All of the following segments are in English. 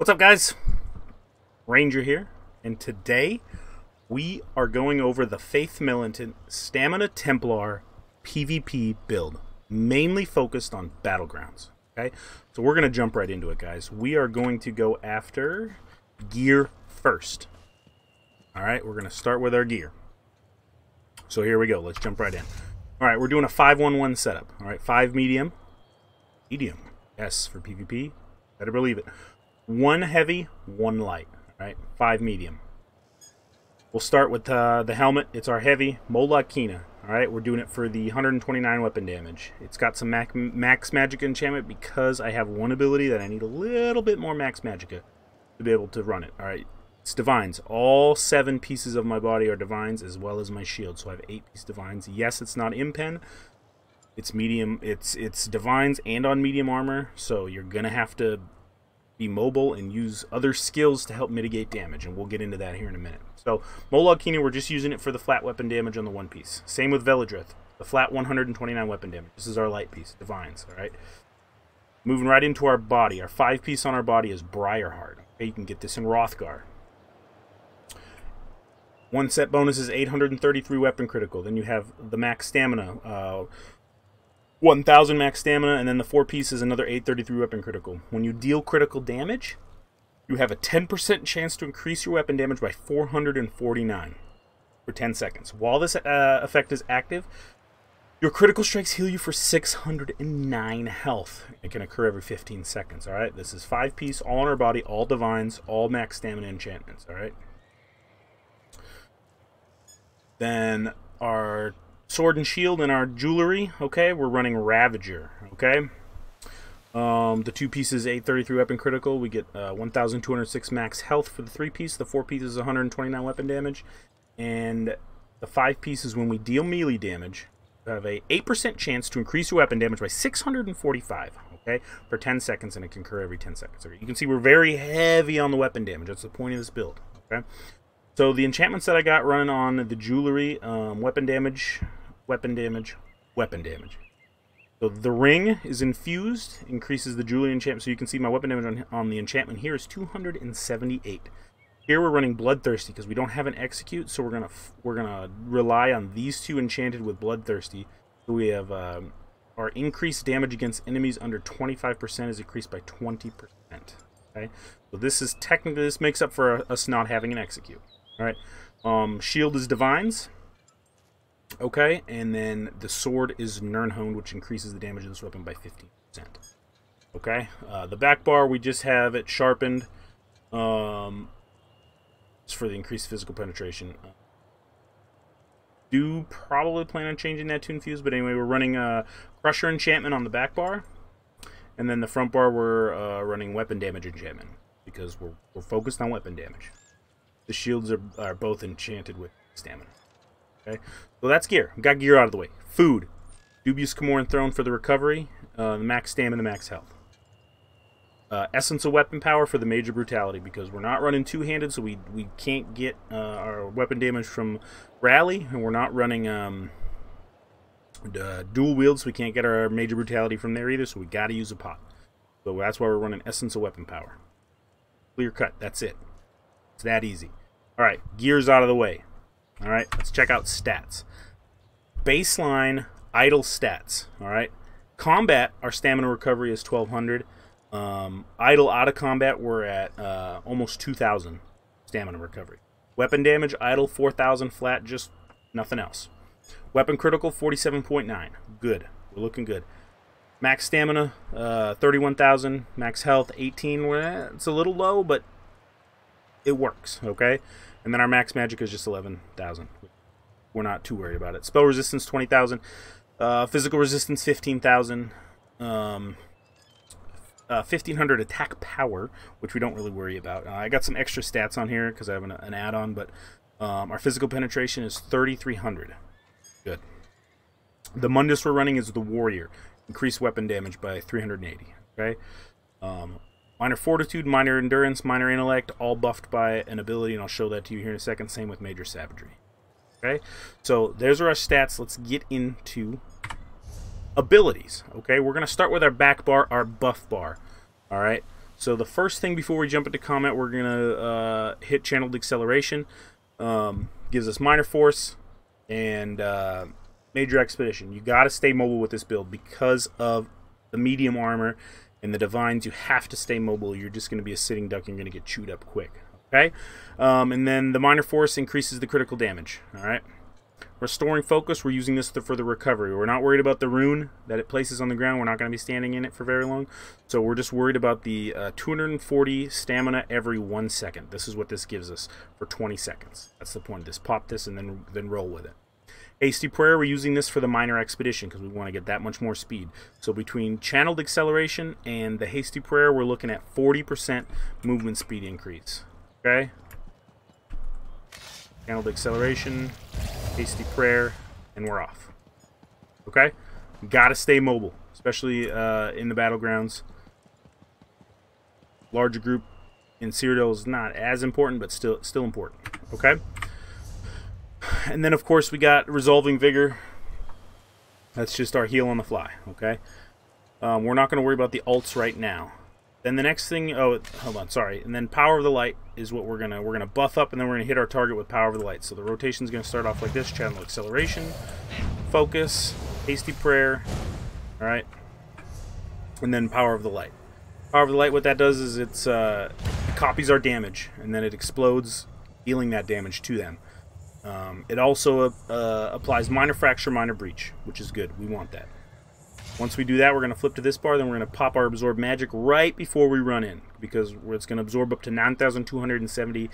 What's up, guys? Ranger here, and today we are going over the Faith Militant Stamina Templar PvP build, mainly focused on Battlegrounds. Okay, so we're going to jump right into it, guys. We are going to go after gear first. Alright, we're going to start with our gear. So here we go. Let's jump right in. Alright, we're doing a 5-1-1 setup. Alright, 5 medium. Medium. Yes, for PvP. Better believe it. 1 heavy, 1 light. Alright, 5 medium. We'll start with the helmet. It's our heavy, Moloch Kina. Alright, we're doing it for the 129 weapon damage. It's got some max magic enchantment because I have one ability that I need a little bit more max magicka to be able to run it. Alright, it's divines. All 7 pieces of my body are divines, as well as my shield. So I have 8 pieces divines. Yes, it's not impen. It's medium. It's divines and on medium armor. So you're gonna have to be mobile and use other skills to help mitigate damage, and we'll get into that here in a minute. So Moloch Kina, we're just using it for the flat weapon damage on the one piece. Same with Veladrith, the flat 129 weapon damage. This is our light piece, divines. All right. Moving right into our body. Our 5 piece on our body is Briarheart. Okay, you can get this in Rothgar. One set bonus is 833 weapon critical. Then you have the max stamina, 1000 max stamina, and then the 4 piece is another 833 weapon critical. When you deal critical damage, you have a 10% chance to increase your weapon damage by 449 for 10 seconds. While this effect is active, your critical strikes heal you for 609 health. It can occur every 15 seconds. All right, this is 5 piece, all on our body, all divines, all max stamina enchantments. All right. Then our sword and shield and our jewelry, okay, we're running Ravager, okay. The 2 pieces, 833 weapon critical. We get 1,206 max health for the 3 piece. The 4 piece is 129 weapon damage, and the 5 piece is when we deal melee damage. You have a 8% chance to increase your weapon damage by 645, okay, for 10 seconds, and it can occur every 10 seconds. Okay? You can see we're very heavy on the weapon damage. That's the point of this build, okay. So the enchantments that I got running on the jewelry, weapon damage, weapon damage, weapon damage. So the ring is infused, increases the jewelry enchantment. So you can see my weapon damage on the enchantment here is 278. Here we're running Bloodthirsty because we don't have an execute, so we're gonna rely on these 2 enchanted with Bloodthirsty. So we have our increased damage against enemies under 25% is increased by 20%. Okay, so this is technically, this makes up for us not having an execute. All right, shield is divines. Okay, and then the sword is Nirnhoned, which increases the damage of this weapon by 15%. Okay, the back bar, we just have it sharpened. It's for the increased physical penetration. Do probably plan on changing that to infuse, but anyway, we're running Crusher enchantment on the back bar, and then the front bar we're running weapon damage enchantment because we're focused on weapon damage. The shields are both enchanted with stamina. Okay, so that's gear. We got gear out of the way. Food. Dubious Camoran Throne for the recovery. The max stamina, max health. Essence of weapon power for the major brutality because we're not running two-handed, so we can't get our weapon damage from rally, and we're not running dual wield, so we can't get our major brutality from there either. So we got to use a pot. So that's why we're running essence of weapon power. Clear cut. That's it. It's that easy. All right, gear's out of the way. All right, let's check out stats. Baseline idle stats. All right, combat, our stamina recovery is 1,200. Idle out of combat, we're at almost 2,000 stamina recovery. Weapon damage, idle 4,000 flat, just nothing else. Weapon critical 47.9. Good, we're looking good. Max stamina 31,000. Max health 18. Well, it's a little low, but it works, okay? And then our max magic is just 11,000. We're not too worried about it. Spell resistance 20,000. Physical resistance 15,000. 1,500 attack power, which we don't really worry about. I got some extra stats on here because I have an add-on, but our physical penetration is 3,300. Good. The Mundus we're running is the Warrior. Increased weapon damage by 380. Okay. Minor Fortitude, Minor Endurance, Minor Intellect, all buffed by an ability, and I'll show that to you here in a second. Same with Major Savagery. Okay, so there's our stats. Let's get into abilities. Okay, we're going to start with our back bar, our buff bar. All right, So the first thing before we jump into combat, we're going to hit Channeled Acceleration. Gives us Minor Force and Major Expedition. You got to stay mobile with this build because of the medium armor and the Divines. You have to stay mobile. You're just going to be a sitting duck. You're going to get chewed up quick. Okay? And then the Minor Force increases the critical damage. All right? Restoring Focus, we're using this for the recovery. We're not worried about the rune that it places on the ground. We're not going to be standing in it for very long. So we're just worried about the 240 stamina every 1 second. This is what this gives us for 20 seconds. That's the point of this. Pop this and then roll with it. Hasty Prayer, we're using this for the Minor Expedition because we want to get that much more speed. So between Channeled Acceleration and the Hasty Prayer, we're looking at 40% movement speed increase. Okay? Channeled Acceleration, Hasty Prayer, and we're off. Okay? Gotta stay mobile, especially in the Battlegrounds. Larger group in Cyrodiil is not as important, but still important. Okay? And then, of course, we got Resolving Vigor. That's just our heal on the fly. Okay? We're not going to worry about the ults right now. Then the next thing, oh, hold on, sorry. And then Power of the Light is what we're gonna buff up, and then we're gonna hit our target with Power of the Light. So the rotation is gonna start off like this: Channel Acceleration, Focus, Hasty Prayer, all right, and then Power of the Light. Power of the Light, what that does is it copies our damage, and then it explodes, dealing that damage to them. It also applies Minor Fracture, Minor Breach, which is good. We want that. Once we do that, we're going to flip to this bar, then we're going to pop our Absorb Magic right before we run in, because it's going to absorb up to 9,270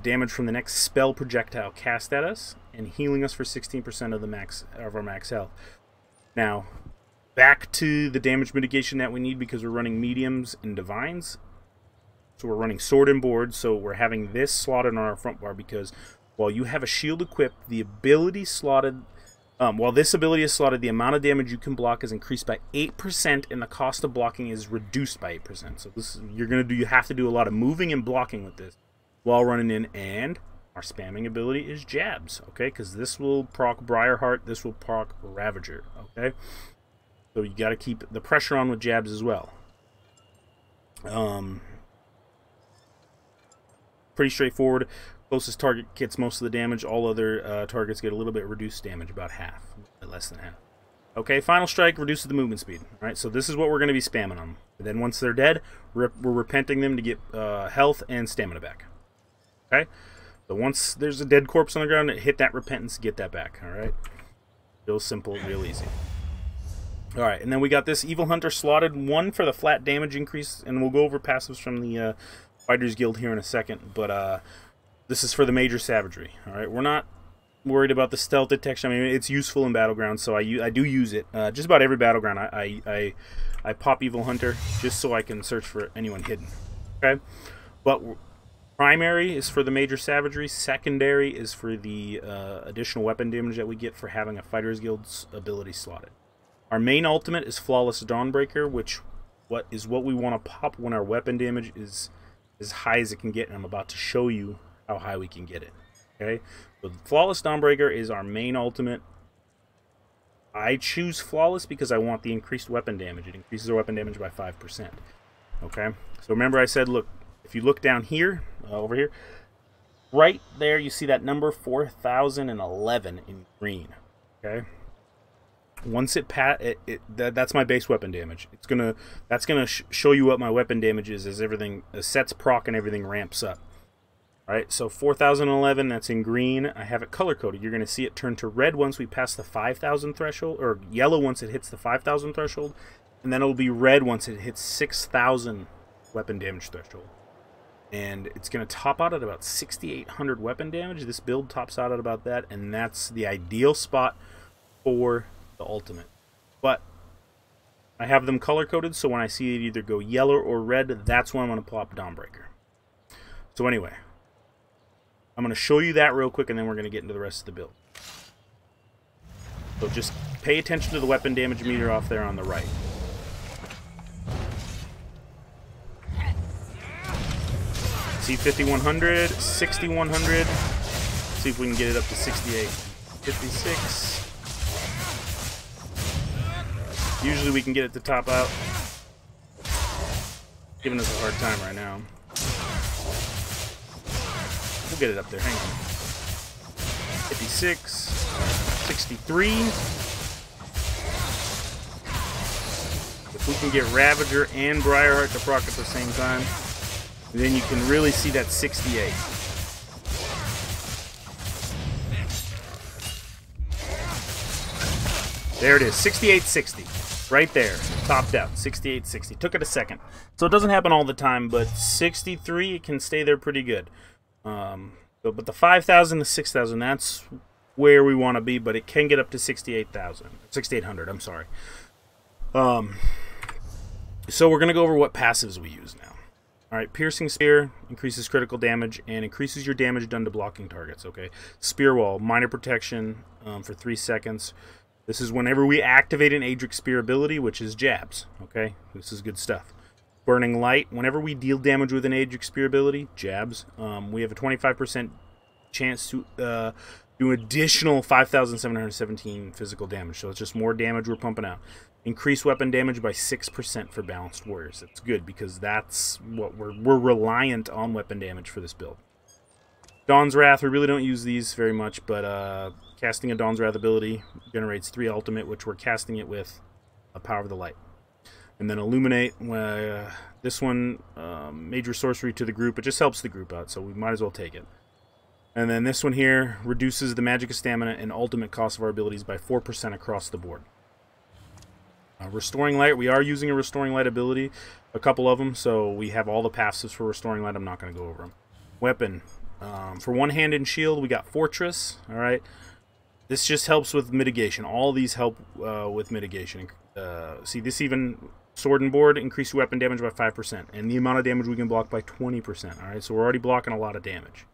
damage from the next spell projectile cast at us, and healing us for 16% of our max health. Now, back to the damage mitigation that we need, because we're running mediums and divines. So we're running sword and board, so we're having this slotted on our front bar, because while you have a shield equipped, the ability slotted... while this ability is slotted, the amount of damage you can block is increased by 8%, and the cost of blocking is reduced by 8%. So this you have to do a lot of moving and blocking with this while running in. And our spamming ability is Jabs, okay? Because this will proc Briarheart, this will proc Ravager, okay? So you got to keep the pressure on with Jabs as well. Pretty straightforward. Closest target gets most of the damage. All other targets get a little bit reduced damage, about half, less than half. Okay, Final Strike reduces the movement speed. All right, so this is what we're going to be spamming on. And then once they're dead, we're repenting them to get health and stamina back. Okay, so once there's a dead corpse on the ground, hit that repentance, get that back. All right, real simple, real easy. All right, and then we got this Evil Hunter slotted, one for the flat damage increase, and we'll go over passives from the Fighters Guild here in a second, but this is for the Major Savagery. All right, we're not worried about the stealth detection. I mean, it's useful in Battlegrounds, so I do use it. Just about every Battleground, I pop Evil Hunter just so I can search for anyone hidden. Okay, but primary is for the Major Savagery. Secondary is for the additional weapon damage that we get for having a Fighters Guild's ability slotted. Our main ultimate is Flawless Dawnbreaker, which is what we want to pop when our weapon damage is as high as it can get, and I'm about to show you how high we can get it. Okay, so Flawless Dawnbreaker is our main ultimate. I choose Flawless because I want the increased weapon damage. It increases our weapon damage by 5%. Okay, so remember I said, look, if you look down here, over here, right there, you see that number 4011 in green. Okay, once that's my base weapon damage. That's gonna show you what my weapon damage is as everything sets proc and everything ramps up. Alright, so 4011, that's in green. I have it color-coded. You're going to see it turn to red once we pass the 5,000 threshold, or yellow once it hits the 5,000 threshold, and then it'll be red once it hits 6,000 weapon damage threshold. And it's going to top out at about 6,800 weapon damage. This build tops out at about that, and that's the ideal spot for the ultimate. But I have them color-coded, so when I see it either go yellow or red, that's when I'm going to plop Dawnbreaker. So anyway, I'm going to show you that real quick, and then we're going to get into the rest of the build. So just pay attention to the weapon damage meter off there on the right. See 5,100, 6,100. See if we can get it up to 68. 56. Usually we can get it to top out. giving us a hard time right now. We'll get it up there. Hang on. 56, 63. If we can get Ravager and Briarheart to proc at the same time, then you can really see that 68. There it is, 68-60. Right there, topped out, 68-60. Took it a second. So it doesn't happen all the time, but 63, it can stay there pretty good. But the 5,000 to 6,000, that's where we want to be, but it can get up to 6,800, I'm sorry. So we're going to go over what passives we use now. Alright, Piercing Spear increases critical damage and increases your damage done to blocking targets, okay? Spear Wall, minor protection for 3 seconds. This is whenever we activate an Adric Spear ability, which is jabs, okay? This is good stuff. Burning Light, whenever we deal damage with an Adric Spear ability, jabs, we have a 25% chance to do additional 5,717 physical damage. So it's just more damage we're pumping out. Increase weapon damage by 6% for balanced warriors. That's good because that's what we're reliant on weapon damage for this build. Dawn's Wrath, we really don't use these very much, but casting a Dawn's Wrath ability generates 3 ultimate, which we're casting it with a Power of the Light. And then Illuminate, this one, major sorcery to the group. It just helps the group out, so we might as well take it. And then this one here reduces the magic of stamina and ultimate cost of our abilities by 4% across the board. Restoring Light, we are using a Restoring Light ability, a couple of them, so we have all the passives for Restoring Light. I'm not going to go over them. Weapon, for One Hand and Shield, we got Fortress, alright? This just helps with mitigation. All these help with mitigation. See, this even, Sword and Board, increase your weapon damage by 5%, and the amount of damage we can block by 20%, alright? So we're already blocking a lot of damage.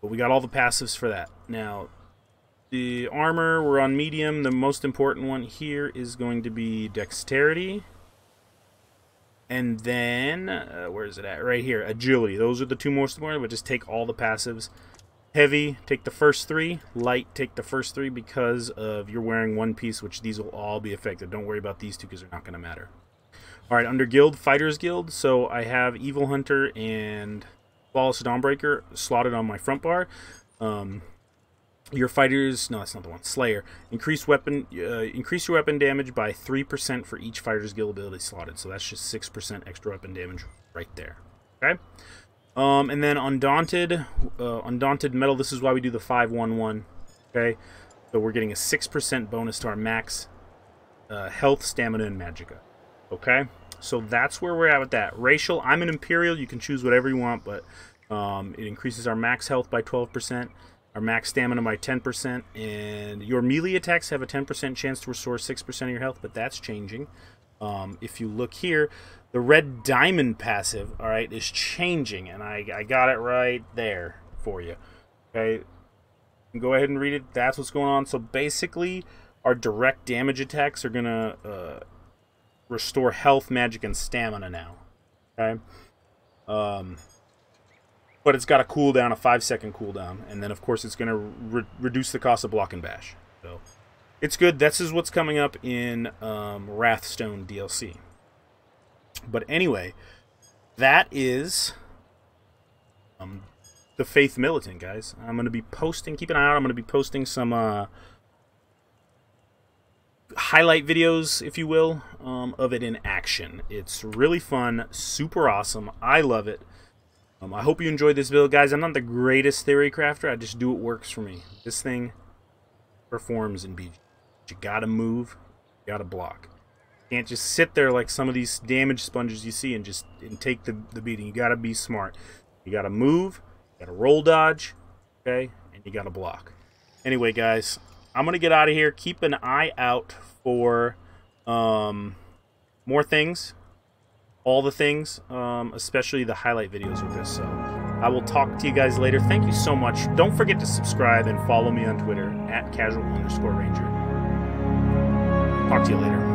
But we got all the passives for that. Now, the armor, we're on medium. The most important one here is going to be Dexterity. And then, where is it at? Right here, Agility. Those are the 2 most important, but just take all the passives. Heavy, take the first 3. Light, take the first 3 because of you're wearing one piece, which these will all be affected. Don't worry about these 2 because they're not going to matter. Alright, under Guild, Fighters Guild. So I have Evil Hunter and Flawless Dawnbreaker slotted on my front bar. Your fighters, no, that's not the one. Slayer, increase your weapon damage by 3% for each fighter's guild ability slotted. So that's just 6% extra weapon damage right there. Okay. And then Undaunted Metal. This is why we do the 5-1-1. Okay. So we're getting a 6% bonus to our max health, stamina, and magicka. Okay. So that's where we're at with that. Racial, I'm an Imperial. You can choose whatever you want, but it increases our max health by 12%. Our max stamina by 10%, and your melee attacks have a 10% chance to restore 6% of your health, but that's changing. If you look here, the Red Diamond passive, alright, is changing, and I got it right there for you. Okay, go ahead and read it. That's what's going on. So basically, our direct damage attacks are going to restore health, magic, and stamina now. Okay? But it's got a cooldown, a 5-second cooldown, and then of course it's going to reduce the cost of block and bash. So it's good. This is what's coming up in Wrathstone DLC. But anyway, that is the Faith Militant, guys. I'm going to be posting. Keep an eye out. I'm going to be posting some highlight videos, if you will, of it in action. It's really fun, super awesome. I love it. I hope you enjoyed this build, guys. I'm not the greatest theory crafter. I just do what works for me. This thing performs in BG. You gotta move, you gotta block. You can't just sit there like some of these damage sponges you see and just take the beating. You gotta be smart. You gotta move, you gotta roll dodge, okay, and you gotta block. Anyway, guys, I'm gonna get out of here. Keep an eye out for more things. All the things, especially the highlight videos with this. So I will talk to you guys later. Thank you so much. Don't forget to subscribe and follow me on Twitter @casual_ranger. Talk to you later.